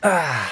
Ah,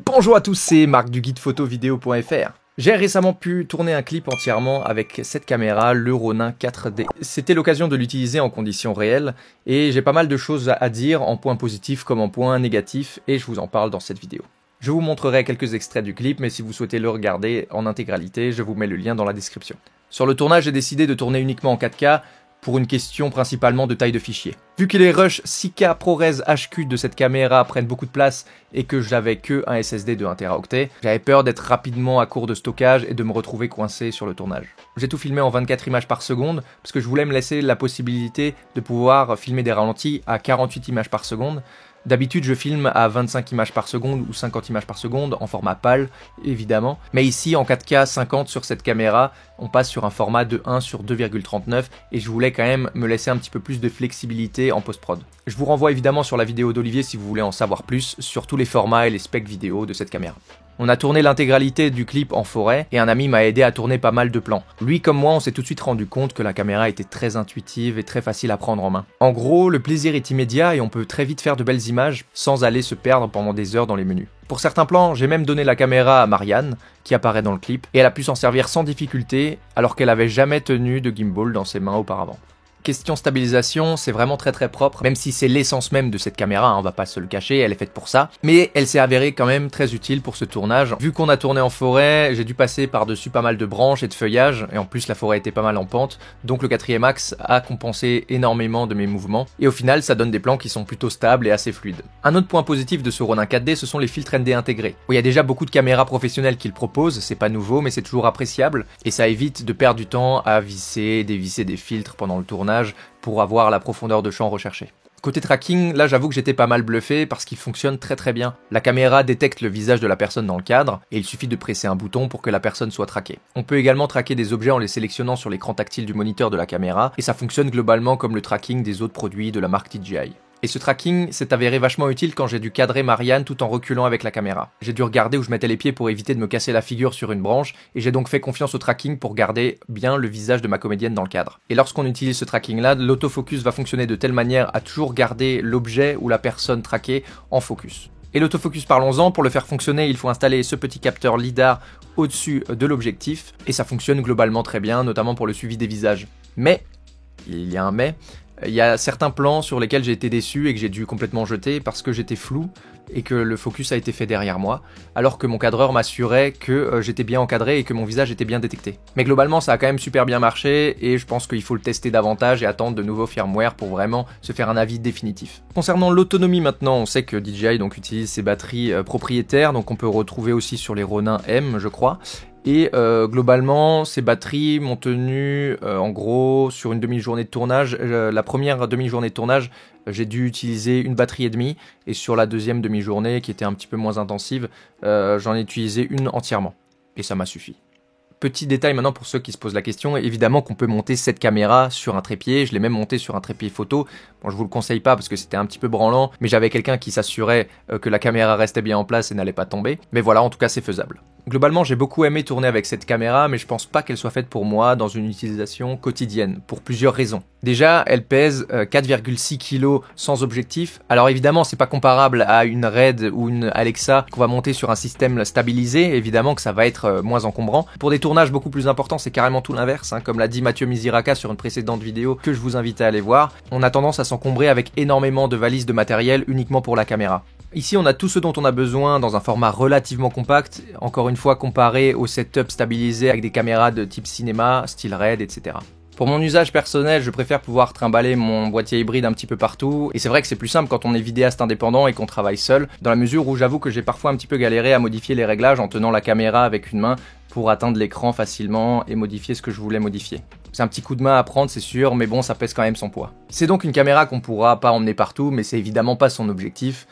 bonjour à tous, c'est Marc du guide photovideo.fr. J'ai récemment pu tourner un clip entièrement avec cette caméra, le Ronin 4D. C'était l'occasion de l'utiliser en conditions réelles, et j'ai pas mal de choses à dire en points positifs comme en points négatifs, et je vous en parle dans cette vidéo. Je vous montrerai quelques extraits du clip, mais si vous souhaitez le regarder en intégralité, je vous mets le lien dans la description. Sur le tournage, j'ai décidé de tourner uniquement en 4K, pour une question principalement de taille de fichier. Vu que les rushs 6K ProRes HQ de cette caméra prennent beaucoup de place et que j'avais que un SSD de 1 Teraoctet, j'avais peur d'être rapidement à court de stockage et de me retrouver coincé sur le tournage. J'ai tout filmé en 24 images par seconde parce que je voulais me laisser la possibilité de pouvoir filmer des ralentis à 48 images par seconde. D'habitude, je filme à 25 images par seconde ou 50 images par seconde, en format PAL, évidemment. Mais ici, en 4K 50 sur cette caméra, on passe sur un format de 1 sur 2,39 et je voulais quand même me laisser un petit peu plus de flexibilité en post-prod. Je vous renvoie évidemment sur la vidéo d'Olivier si vous voulez en savoir plus sur tous les formats et les specs vidéo de cette caméra. On a tourné l'intégralité du clip en forêt et un ami m'a aidé à tourner pas mal de plans. Lui comme moi, on s'est tout de suite rendu compte que la caméra était très intuitive et très facile à prendre en main. En gros, le plaisir est immédiat et on peut très vite faire de belles images sans aller se perdre pendant des heures dans les menus. Pour certains plans, j'ai même donné la caméra à Marianne, qui apparaît dans le clip, et elle a pu s'en servir sans difficulté alors qu'elle avait jamais tenu de gimbal dans ses mains auparavant. Question stabilisation, c'est vraiment très propre, même si c'est l'essence même de cette caméra, on va pas se le cacher, elle est faite pour ça, mais elle s'est avérée quand même très utile pour ce tournage. Vu qu'on a tourné en forêt, j'ai dû passer par-dessus pas mal de branches et de feuillages, et en plus la forêt était pas mal en pente, donc le 4ème axe a compensé énormément de mes mouvements, et au final ça donne des plans qui sont plutôt stables et assez fluides. Un autre point positif de ce Ronin 4D, ce sont les filtres ND intégrés. Il y a déjà beaucoup de caméras professionnelles qui le proposent, c'est pas nouveau, mais c'est toujours appréciable, et ça évite de perdre du temps à visser, dévisser des filtres pendant le tournage, pour avoir la profondeur de champ recherchée. Côté tracking, là j'avoue que j'étais pas mal bluffé parce qu'il fonctionne très bien. La caméra détecte le visage de la personne dans le cadre et il suffit de presser un bouton pour que la personne soit traquée. On peut également traquer des objets en les sélectionnant sur l'écran tactile du moniteur de la caméra et ça fonctionne globalement comme le tracking des autres produits de la marque DJI. Et ce tracking s'est avéré vachement utile quand j'ai dû cadrer Marianne tout en reculant avec la caméra. J'ai dû regarder où je mettais les pieds pour éviter de me casser la figure sur une branche, et j'ai donc fait confiance au tracking pour garder bien le visage de ma comédienne dans le cadre. Et lorsqu'on utilise ce tracking-là, l'autofocus va fonctionner de telle manière à toujours garder l'objet ou la personne traquée en focus. Et l'autofocus, parlons-en, pour le faire fonctionner, il faut installer ce petit capteur LiDAR au-dessus de l'objectif, et ça fonctionne globalement très bien, notamment pour le suivi des visages. Mais, il y a un mais, il y a certains plans sur lesquels j'ai été déçu et que j'ai dû complètement jeter parce que j'étais flou et que le focus a été fait derrière moi, alors que mon cadreur m'assurait que j'étais bien encadré et que mon visage était bien détecté. Mais globalement, ça a quand même super bien marché et je pense qu'il faut le tester davantage et attendre de nouveaux firmware pour vraiment se faire un avis définitif. Concernant l'autonomie maintenant, on sait que DJI donc utilise ses batteries propriétaires, donc on peut retrouver aussi sur les Ronin M, je crois. Et globalement, ces batteries m'ont tenu en gros sur une demi-journée de tournage. La première demi-journée de tournage, j'ai dû utiliser une batterie et demie. Et sur la deuxième demi-journée, qui était un petit peu moins intensive, j'en ai utilisé une entièrement. Et ça m'a suffi. Petit détail maintenant pour ceux qui se posent la question, évidemment qu'on peut monter cette caméra sur un trépied, je l'ai même monté sur un trépied photo. Bon, je vous le conseille pas parce que c'était un petit peu branlant, mais j'avais quelqu'un qui s'assurait que la caméra restait bien en place et n'allait pas tomber. Mais voilà, en tout cas c'est faisable. Globalement, j'ai beaucoup aimé tourner avec cette caméra, mais je pense pas qu'elle soit faite pour moi dans une utilisation quotidienne, pour plusieurs raisons. Déjà, elle pèse 4,6 kg sans objectif. Alors évidemment, c'est pas comparable à une Red ou une Alexa qu'on va monter sur un système stabilisé, évidemment que ça va être moins encombrant. Pour des tournages beaucoup plus importants, c'est carrément tout l'inverse, hein, comme l'a dit Mathieu Misiraka sur une précédente vidéo que je vous invite à aller voir. On a tendance à s'encombrer avec énormément de valises de matériel uniquement pour la caméra. Ici, on a tout ce dont on a besoin dans un format relativement compact, encore une fois comparé au setup stabilisé avec des caméras de type cinéma, style RED, etc. Pour mon usage personnel, je préfère pouvoir trimballer mon boîtier hybride un petit peu partout, et c'est vrai que c'est plus simple quand on est vidéaste indépendant et qu'on travaille seul, dans la mesure où j'avoue que j'ai parfois un petit peu galéré à modifier les réglages en tenant la caméra avec une main pour atteindre l'écran facilement et modifier ce que je voulais modifier. C'est un petit coup de main à prendre, c'est sûr, mais bon, ça pèse quand même son poids. C'est donc une caméra qu'on pourra pas emmener partout, mais c'est évidemment pas son objectif.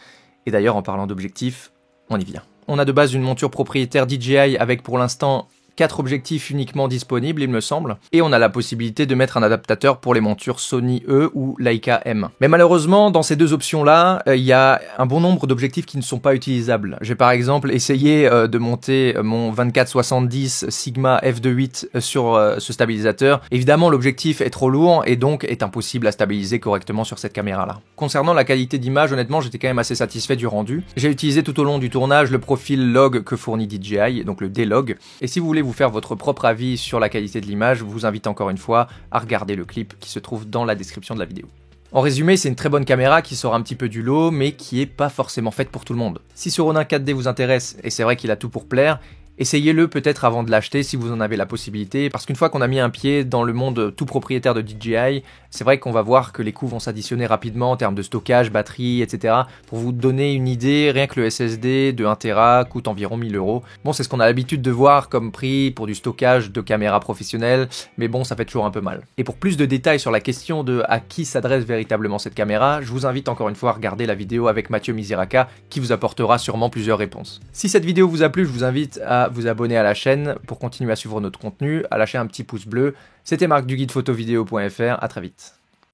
Et d'ailleurs, en parlant d'objectif, on y vient. On a de base une monture propriétaire DJI avec pour l'instant 4 objectifs uniquement disponibles, il me semble, et on a la possibilité de mettre un adaptateur pour les montures Sony E ou Leica M. Mais malheureusement, dans ces deux options-là, il y a un bon nombre d'objectifs qui ne sont pas utilisables. J'ai par exemple essayé de monter mon 24-70 Sigma f2.8 sur ce stabilisateur. Évidemment, l'objectif est trop lourd et donc est impossible à stabiliser correctement sur cette caméra-là. Concernant la qualité d'image, honnêtement, j'étais quand même assez satisfait du rendu. J'ai utilisé tout au long du tournage le profil log que fournit DJI, donc le D-Log. Et si vous voulez vous faire votre propre avis sur la qualité de l'image, je vous invite encore une fois à regarder le clip qui se trouve dans la description de la vidéo. En résumé, c'est une très bonne caméra qui sort un petit peu du lot, mais qui est pas forcément faite pour tout le monde. Si ce Ronin 4D vous intéresse, et c'est vrai qu'il a tout pour plaire, essayez-le peut-être avant de l'acheter si vous en avez la possibilité, parce qu'une fois qu'on a mis un pied dans le monde tout propriétaire de DJI, c'est vrai qu'on va voir que les coûts vont s'additionner rapidement en termes de stockage, batterie, etc. Pour vous donner une idée, rien que le SSD de 1 Tera coûte environ 1000 €. Bon, c'est ce qu'on a l'habitude de voir comme prix pour du stockage de caméras professionnelles, mais bon, ça fait toujours un peu mal. Et pour plus de détails sur la question de à qui s'adresse véritablement cette caméra, je vous invite encore une fois à regarder la vidéo avec Mathieu Misiraka, qui vous apportera sûrement plusieurs réponses. Si cette vidéo vous a plu, je vous invite à vous abonner à la chaîne pour continuer à suivre notre contenu, à lâcher un petit pouce bleu. C'était Marc du guide photovideo.fr, à très vite.